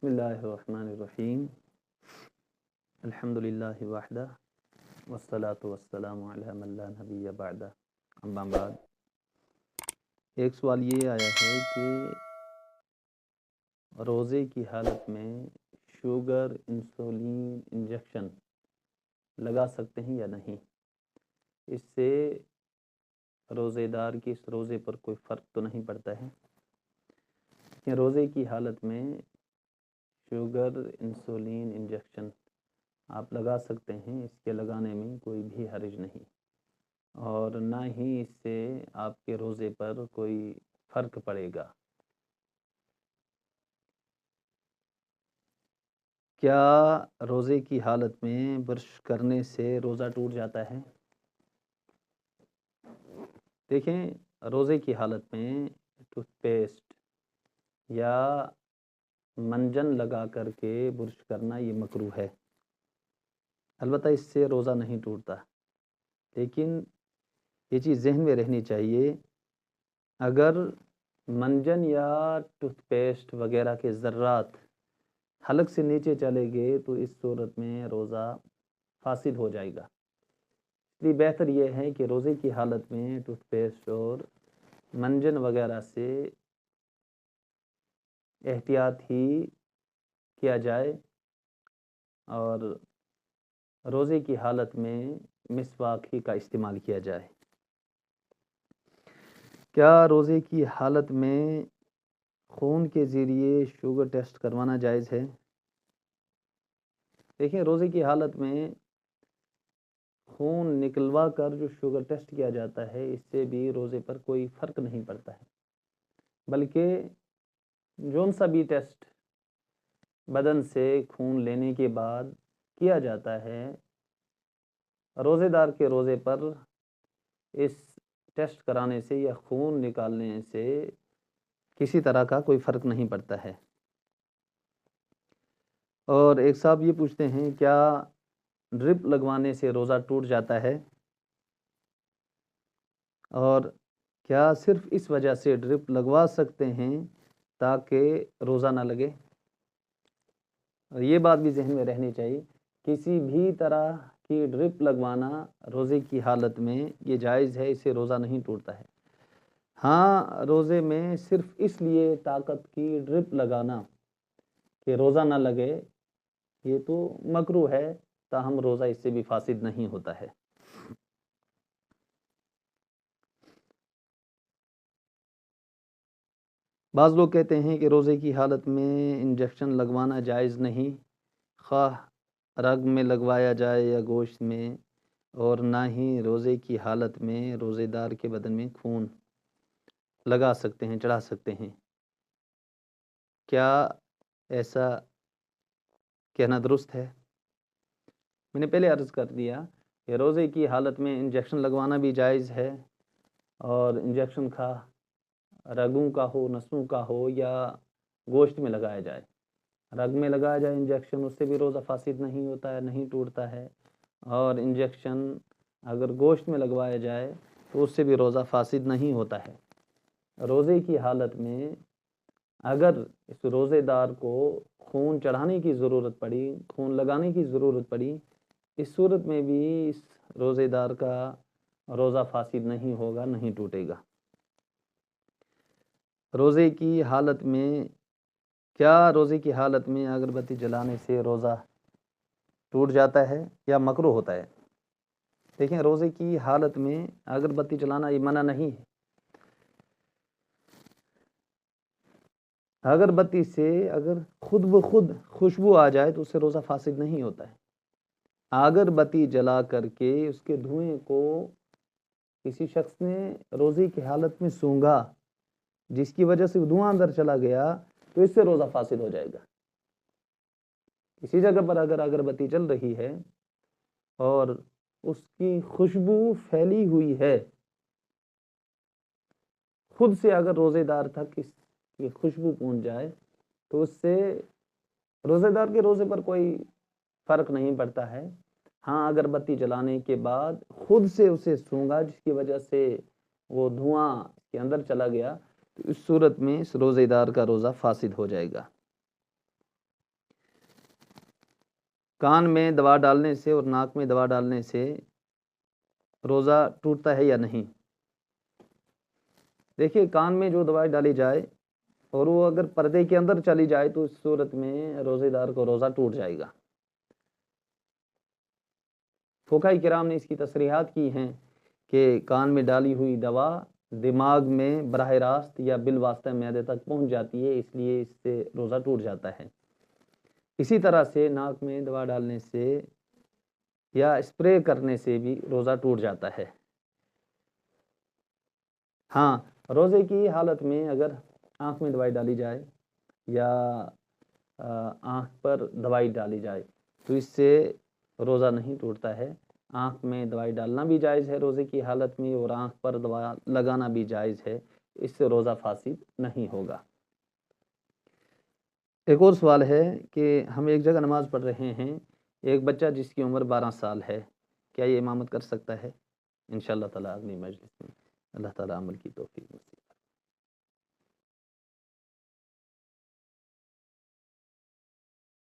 بسم اللہ الرحمن الرحیم الحمدللہ وحدہ والصلاة والسلام علی من لا نبی بعدہ اما بعد۔ ایک سوال یہ آیا ہے کہ روزے کی حالت میں شوگر انسولین انجیکشن لگا سکتے ہیں یا نہیں، اس سے روزے دار کی اس روزے پر کوئی فرق تو نہیں پڑتا ہے؟ کہ روزے کی حالت میں شوگر انسولین انجیکشن آپ لگا سکتے ہیں، اس کے لگانے میں کوئی بھی حرج نہیں، اور نہ ہی اس سے آپ کے روزے پر کوئی فرق پڑے گا۔ کیا روزے کی حالت میں برش کرنے سے روزہ ٹوٹ جاتا ہے؟ دیکھیں، روزے کی حالت میں ٹوتھ پیسٹ یا منجن لگا کر کے برش کرنا یہ مکروہ ہے، البتہ اس سے روزہ نہیں ٹوٹتا، لیکن یہ چیز ذہن میں رہنی چاہیے، اگر منجن یا ٹوتھ پیسٹ وغیرہ کے ذرات حلق سے نیچے چلے گئے تو اس صورت میں روزہ فاسد ہو جائے گا۔ اس لیے بہتر یہ ہے کہ روزے کی حالت میں ٹوتھ پیسٹ اور منجن وغیرہ سے احتیاط ہی کیا جائے، اور روزے کی حالت میں مسواک ہی کا استعمال کیا جائے۔ کیا روزے کی حالت میں خون کے ذریعے شوگر ٹیسٹ کروانا جائز ہے؟ دیکھیں، روزے کی حالت میں خون نکلوا کر جو شوگر ٹیسٹ کیا جاتا ہے، اس سے بھی روزے پر کوئی فرق نہیں پڑتا ہے، بلکہ جون سا بھی ٹیسٹ بدن سے خون لینے کے بعد کیا جاتا ہے، روزے دار کے روزے پر اس ٹیسٹ کرانے سے یا خون نکالنے سے کسی طرح کا کوئی فرق نہیں پڑتا ہے۔ اور ایک صاحب یہ پوچھتے ہیں، کیا ڈرپ لگوانے سے روزہ ٹوٹ جاتا ہے، اور کیا صرف اس وجہ سے ڈرپ لگوا سکتے ہیں تاکہ روزہ نہ لگے؟ اور یہ بات بھی ذہن میں رہنی چاہیے، کسی بھی طرح کی ڈرپ لگوانا روزے کی حالت میں یہ جائز ہے، اس سے روزہ نہیں ٹوٹتا ہے۔ ہاں، روزے میں صرف اس لیے طاقت کی ڈرپ لگانا کہ روزہ نہ لگے، یہ تو مکروہ ہے، تاہم روزہ اس سے بھی فاسد نہیں ہوتا ہے۔ بعض لوگ کہتے ہیں کہ روزے کی حالت میں انجیکشن لگوانا جائز نہیں، خواہ رگ میں لگوایا جائے یا گوشت میں، اور نہ ہی روزے کی حالت میں روزے دار کے بدن میں خون لگا سکتے ہیں، چڑھا سکتے ہیں۔ کیا ایسا کہنا درست ہے؟ میں نے پہلے عرض کر دیا کہ روزے کی حالت میں انجیکشن لگوانا بھی جائز ہے، اور انجیکشن رگوں کا ہو، نسوں کا ہو، یا گوشت میں لگایا جائے۔ رگ میں لگایا جائے انجیکشن، اس سے بھی روزہ فاسد نہیں ہوتا ہے، نہیں ٹوٹتا ہے، اور انجیکشن اگر گوشت میں لگوایا جائے تو اس سے بھی روزہ فاسد نہیں ہوتا ہے۔ روزے کی حالت میں اگر اس روزے دار کو خون چڑھانے کی ضرورت پڑی، خون لگانے کی ضرورت پڑی، اس صورت میں بھی اس روزے دار کا روزہ فاسد نہیں ہوگا، نہیں ٹوٹے گا۔ روزے کی حالت میں کیا روزے کی حالت میں اگربتی جلانے سے روزہ ٹوٹ جاتا ہے یا مکروہ ہوتا ہے؟ دیکھیں، روزے کی حالت میں اگربتی جلانا یہ منع نہیں ہے۔ اگربتی سے اگر خود بخود خوشبو آ جائے تو اس سے روزہ فاسد نہیں ہوتا ہے۔ اگربتی جلا کر کے اس کے دھوئیں کو کسی شخص نے روزے کی حالت میں سونگھا، جس کی وجہ سے دھواں اندر چلا گیا، تو اس سے روزہ فاسد ہو جائے گا۔ کسی جگہ پر اگر اگربتی جل رہی ہے اور اس کی خوشبو پھیلی ہوئی ہے، خود سے اگر روزے دار تک اس کی خوشبو پہنچ جائے تو اس سے روزے دار کے روزے پر کوئی فرق نہیں پڑتا ہے۔ ہاں، اگربتی جلانے کے بعد خود سے اسے سونگھا، جس کی وجہ سے وہ دھواں کے اندر چلا گیا، تو اس صورت میں اس روزے دار کا روزہ فاسد ہو جائے گا۔ کان میں دوا ڈالنے سے اور ناک میں دوا ڈالنے سے روزہ ٹوٹتا ہے یا نہیں؟ دیکھیے کان میں جو دوائی ڈالی جائے اور وہ اگر پردے کے اندر چلی جائے تو اس صورت میں روزے دار کو روزہ ٹوٹ جائے گا۔ فقہاء کرام نے اس کی تصریحات کی ہیں کہ کان میں ڈالی ہوئی دوا دماغ میں براہ راست یا بالواسطہ معدے تک پہنچ جاتی ہے، اس لیے اس سے روزہ ٹوٹ جاتا ہے۔ اسی طرح سے ناک میں دوا ڈالنے سے یا اسپرے کرنے سے بھی روزہ ٹوٹ جاتا ہے۔ ہاں، روزے کی حالت میں اگر آنکھ میں دوائی ڈالی جائے یا آنکھ پر دوائی ڈالی جائے تو اس سے روزہ نہیں ٹوٹتا ہے۔ آنکھ میں دوائی ڈالنا بھی جائز ہے روزے کی حالت میں، اور آنکھ پر دوا لگانا بھی جائز ہے، اس سے روزہ فاسد نہیں ہوگا۔ ایک اور سوال ہے کہ ہم ایک جگہ نماز پڑھ رہے ہیں، ایک بچہ جس کی عمر 12 سال ہے، کیا یہ امامت کر سکتا ہے؟ انشاءاللہ تعالیٰ اگلی مجلس میں اللہ تعالیٰ عمل کی توفیق